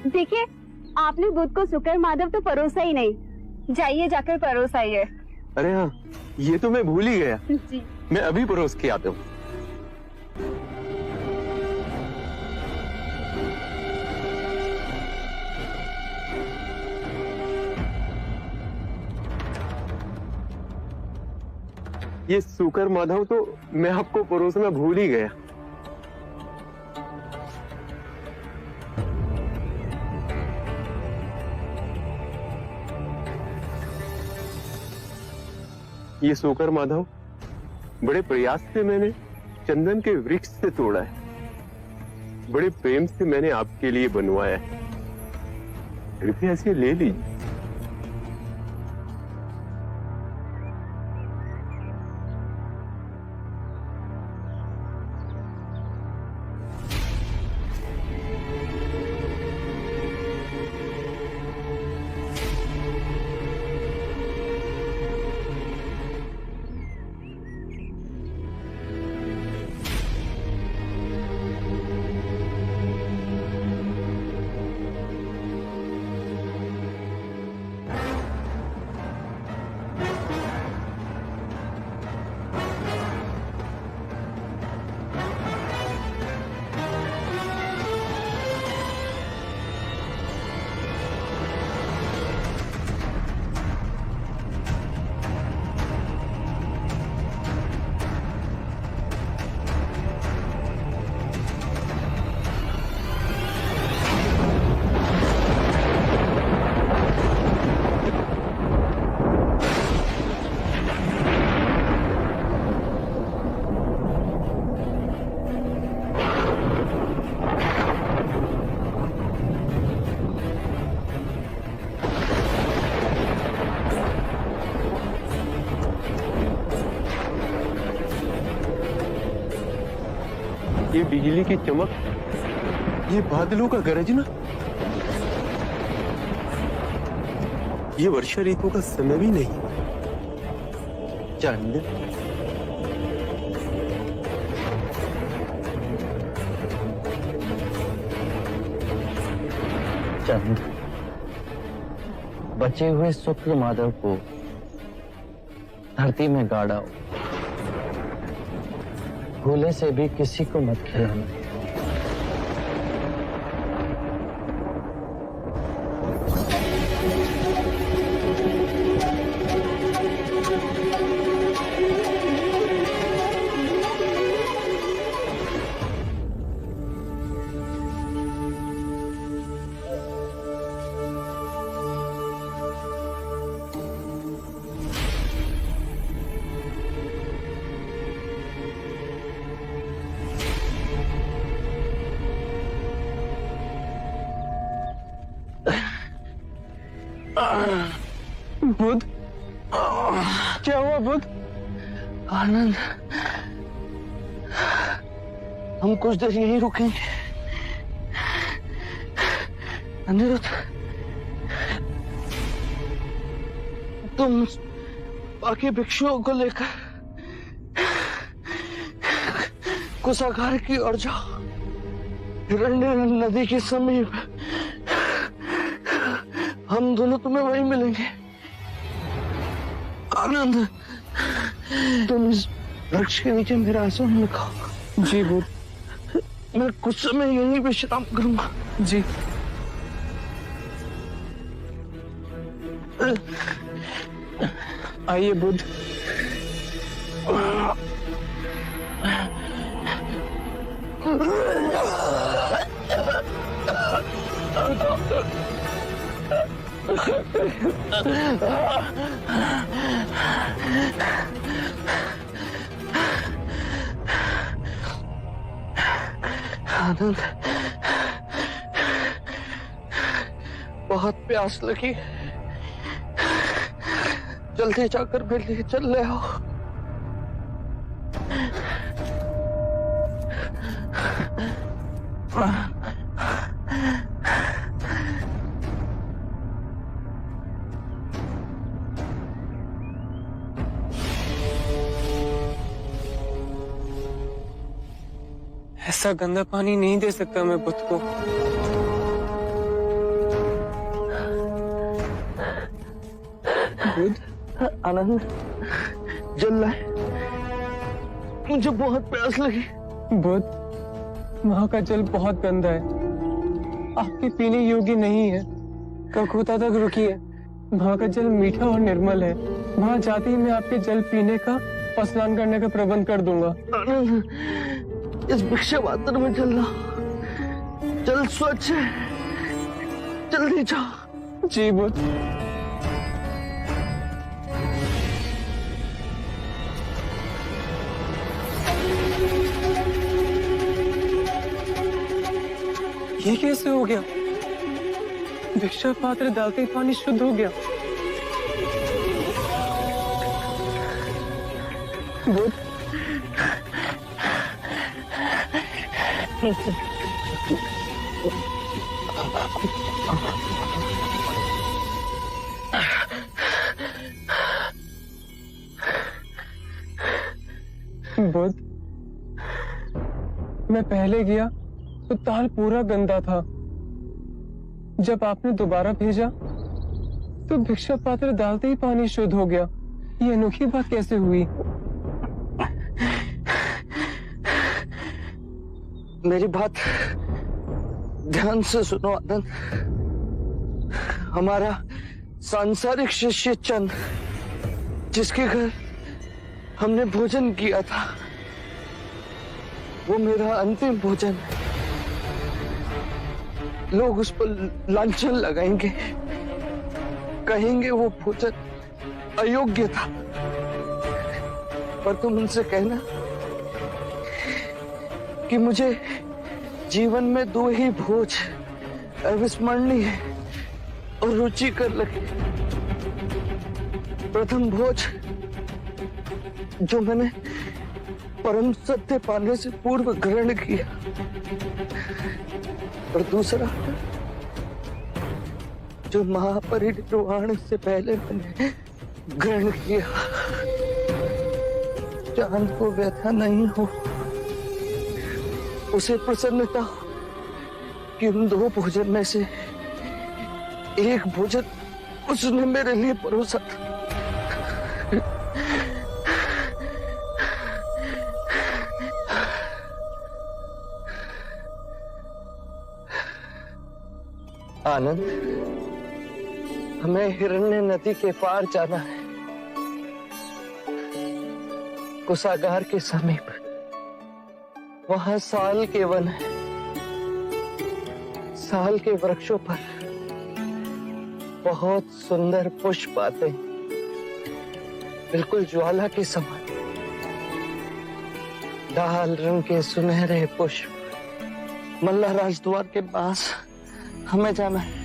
देखिए, आपने बुध को शुक्र माधव तो परोसा ही नहीं। जाइए जाकर परोस आइए। अरे हाँ, ये तो मैं भूल ही गया। जी। मैं अभी परोस के आता हूँ। ये शुक्र माधव तो मैं आपको परोसना भूल ही गया। ये शुक्र माधव बड़े प्रयास से मैंने चंदन के वृक्ष से तोड़ा है। बड़े प्रेम से मैंने आपके लिए बनवाया है। कृपया इसे ले लीजिए। ये बिजली की चमक, ये बादलों का गरजना, ये वर्षा ऋतु का समय भी नहीं। चंद, चंद, बचे हुए शुक्र माधव को धरती में गाड़ा, भूले से भी किसी को मत खिलाना। बुध, क्या हुआ बुध? आनंद, हम कुछ देर यहीं रुकेंगे। अनिरुद्ध, तुम बाकी भिक्षुओं को लेकर कुशागार की ओर जाओ। हिरण्य नदी के समीप हम दोनों तुम्हें वहीं मिलेंगे। आनंद, तुम इस वृक्ष के नीचे मेरा आसन लगाओ। जी बुध। मैं कुछ समय यहीं विश्राम करूंगा। जी। आइए बुध। आनंद, बहुत प्यास लगी, जल्दी जाकर मेरे लिए चल ले आओ। ऐसा गंदा पानी नहीं दे सकता मैं बुध को। बुध आनंद जल रहा है, मुझे बहुत प्यास लगी। बुध, वहाँ का जल बहुत गंदा है, आपके पीने योग्य नहीं है। कलकत्ता तक रुकिए, वहाँ का जल मीठा और निर्मल है। वहाँ जाते ही मैं आपके जल पीने का और स्नान करने का प्रबंध कर दूंगा। आनंद, इस भिक्षा पात्र में जल जल स्वच्छ है, जल्दी जाओ। जी बुध। ये कैसे हो गया? भिक्षा पात्र डालते ही पानी शुद्ध हो गया। बुध, बुध, मैं पहले गया तो ताल पूरा गंदा था। जब आपने दोबारा भेजा तो भिक्षा पात्र डालते ही पानी शुद्ध हो गया। ये अनोखी बात कैसे हुई? मेरी बात ध्यान से सुनो आनंद। हमारा सांसारिक शिष्य चंद, जिसके घर हमने भोजन किया था, वो मेरा अंतिम भोजन है। लोग उस पर लांछन लगाएंगे, कहेंगे वो भोजन अयोग्य था। पर तुम उनसे कहना कि मुझे जीवन में 2 ही भोज अविस्मरणीय और रुचिकर लगे। प्रथम भोज जो मैंने परम सत्य पाने से पूर्व ग्रहण किया, और दूसरा जो महापरिनिर्वाण से पहले मैंने ग्रहण किया। चांद को व्यथा नहीं हो, उसे प्रसन्नता हो कि उन 2 भोजन में से एक भोजन उसने मेरे लिए परोसा था। आनंद, हमें हिरण्य नदी के पार जाना है, कुशागार के समीप। वहां साल के वन है। साल के वृक्षों पर बहुत सुंदर पुष्प आते हैं, बिल्कुल ज्वाला के समान। लाल रंग के सुनहरे पुष्प। मल्ला राजद्वार के पास हमें जाना है।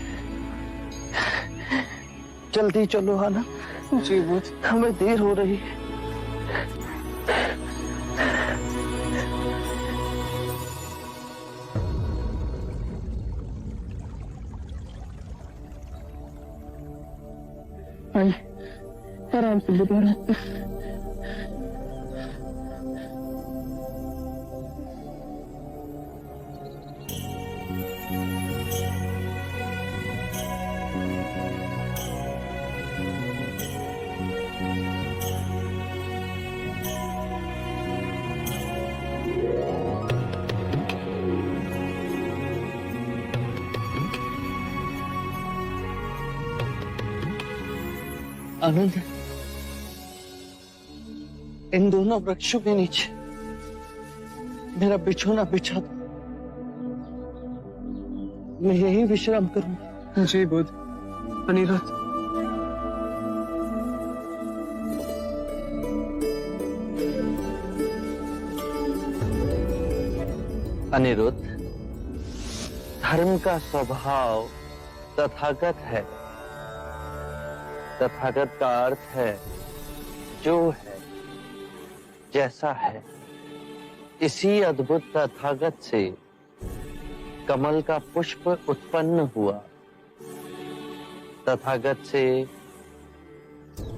जल्दी चलो आनंद। जी बुध। हमें देर हो रही है। आइए, आराम से बुध, आराम से। आनंद, इन दोनों वृक्षों के नीचे मेरा बिछोना बिछा दो। मैं यही विश्राम करूंगा। जी बुध। अनिरुद्ध, अनिरुद्ध, धर्म का स्वभाव तथागत है। तथागत का अर्थ है जो है, जैसा है। इसी अद्भुत तथागत से कमल का पुष्प उत्पन्न हुआ। तथागत से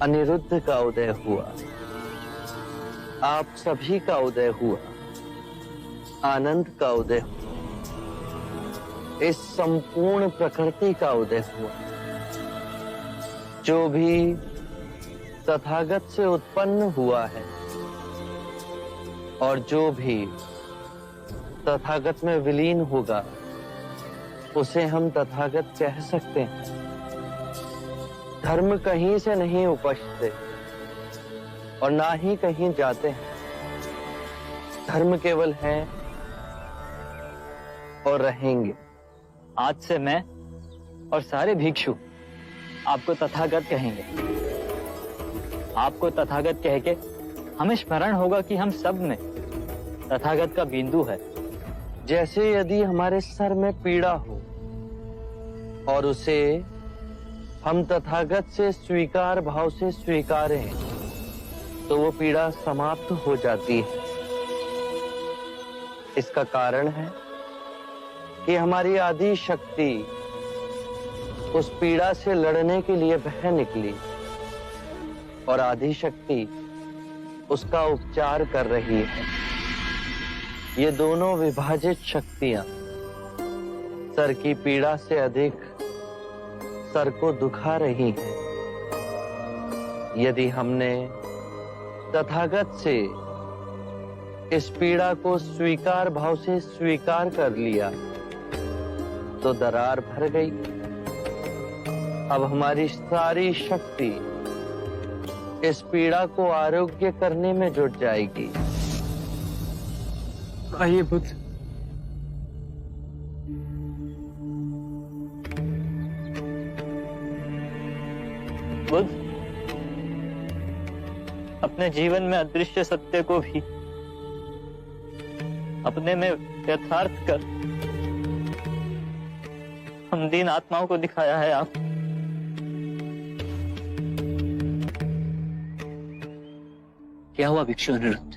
अनिरुद्ध का उदय हुआ। आप सभी का उदय हुआ। आनंद का उदय हुआ। इस संपूर्ण प्रकृति का उदय हुआ। जो भी तथागत से उत्पन्न हुआ है और जो भी तथागत में विलीन होगा उसे हम तथागत कह सकते हैं। धर्म कहीं से नहीं उपजते और ना ही कहीं जाते हैं। धर्म केवल है और रहेंगे। आज से मैं और सारे भिक्षु आपको तथागत कहेंगे। आपको तथागत कह के हमें स्मरण होगा कि हम सब में तथागत का बिंदु है। जैसे यदि हमारे सर में पीड़ा हो और उसे हम तथागत से स्वीकार भाव से स्वीकारें तो वो पीड़ा समाप्त हो जाती है। इसका कारण है कि हमारी आदि शक्ति उस पीड़ा से लड़ने के लिए बह निकली और आदि शक्ति उसका उपचार कर रही है। ये दोनों विभाजित शक्तियां सर की पीड़ा से अधिक सर को दुखा रही हैं। यदि हमने तथागत से इस पीड़ा को स्वीकार भाव से स्वीकार कर लिया तो दरार भर गई। अब हमारी सारी शक्ति इस पीड़ा को आरोग्य करने में जुट जाएगी। आइए बुद्ध। बुद्ध अपने जीवन में अदृश्य सत्य को भी अपने में यथार्थ कर हम दीन आत्माओं को दिखाया है। आप क्या हुआ भिक्षु अनिरुद्ध?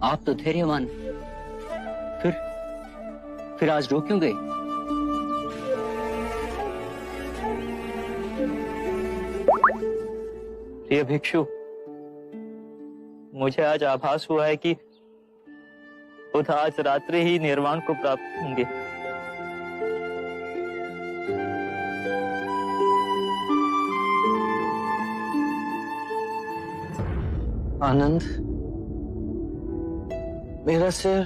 आप तो धैर्यवान, फिर आज रो क्यों गए? प्रिय भिक्षु, मुझे आज आभास हुआ है कि खुद आज रात्रि ही निर्वाण को प्राप्त होंगे। आनंद, मेरा सिर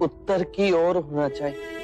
उत्तर की ओर होना चाहिए।